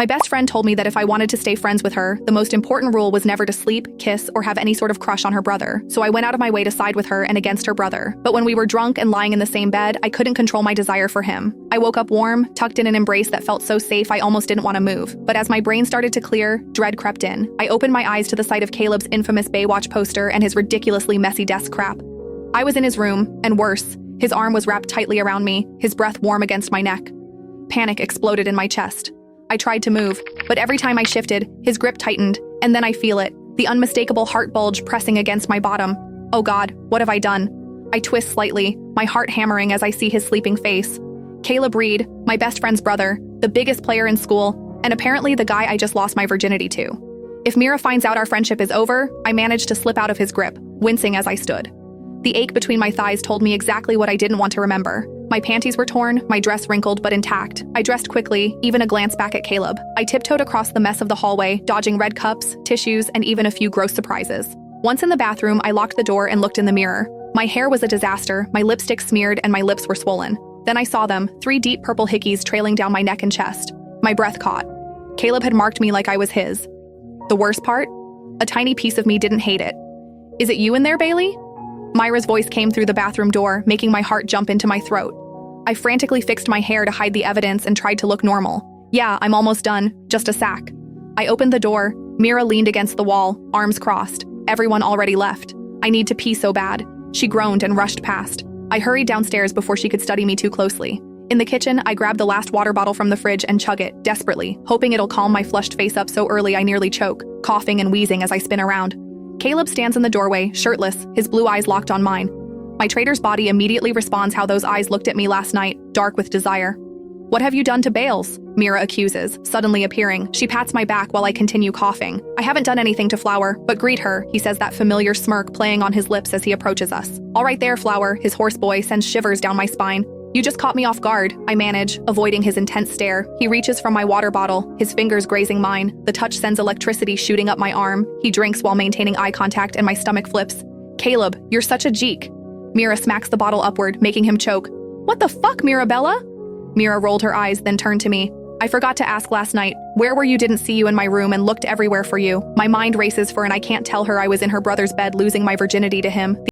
My best friend told me that if I wanted to stay friends with her, the most important rule was never to sleep, kiss, or have any sort of crush on her brother, so I went out of my way to side with her and against her brother. But when we were drunk and lying in the same bed, I couldn't control my desire for him. I woke up warm, tucked in an embrace that felt so safe I almost didn't want to move. But as my brain started to clear, dread crept in. I opened my eyes to the sight of Caleb's infamous Baywatch poster and his ridiculously messy desk crap. I was in his room, and worse, his arm was wrapped tightly around me, his breath warm against my neck. Panic exploded in my chest. I tried to move, but every time I shifted, his grip tightened, and then I feel it, the unmistakable heart bulge pressing against my bottom. Oh God, what have I done? I twist slightly, my heart hammering as I see his sleeping face. Caleb Reed, my best friend's brother, the biggest player in school, and apparently the guy I just lost my virginity to. If Mira finds out our friendship is over, I managed to slip out of his grip, wincing as I stood. The ache between my thighs told me exactly what I didn't want to remember. My panties were torn, my dress wrinkled but intact. I dressed quickly, even a glance back at Caleb. I tiptoed across the mess of the hallway, dodging red cups, tissues, and even a few gross surprises. Once in the bathroom, I locked the door and looked in the mirror. My hair was a disaster, my lipstick smeared, and my lips were swollen. Then I saw them, 3 deep purple hickeys trailing down my neck and chest. My breath caught. Caleb had marked me like I was his. The worst part? A tiny piece of me didn't hate it. Is it you in there, Bailey? Myra's voice came through the bathroom door, making my heart jump into my throat. I frantically fixed my hair to hide the evidence and tried to look normal. Yeah, I'm almost done, just a sack. I opened the door. Mira leaned against the wall, arms crossed. Everyone already left. I need to pee so bad. She groaned and rushed past. I hurried downstairs before she could study me too closely. In the kitchen, I grabbed the last water bottle from the fridge and chug it, desperately, hoping it'll calm my flushed face up so early I nearly choke, coughing and wheezing as I spin around. Caleb stands in the doorway, shirtless, his blue eyes locked on mine. My traitor's body immediately responds how those eyes looked at me last night, dark with desire. What have you done to Bales? Mira accuses, suddenly appearing. She pats my back while I continue coughing. I haven't done anything to Flower, but greet her, he says, that familiar smirk playing on his lips as he approaches us. All right there, Flower, his hoarse boy sends shivers down my spine. You just caught me off guard, I manage, avoiding his intense stare. He reaches for my water bottle, his fingers grazing mine. The touch sends electricity shooting up my arm. He drinks while maintaining eye contact and my stomach flips. Caleb, you're such a geek. Mira smacks the bottle upward, making him choke. What the fuck, Mirabella? Mira rolled her eyes, then turned to me. I forgot to ask last night. Where were you? Didn't see you in my room and looked everywhere for you. My mind races for and I can't tell her I was in her brother's bed losing my virginity to him.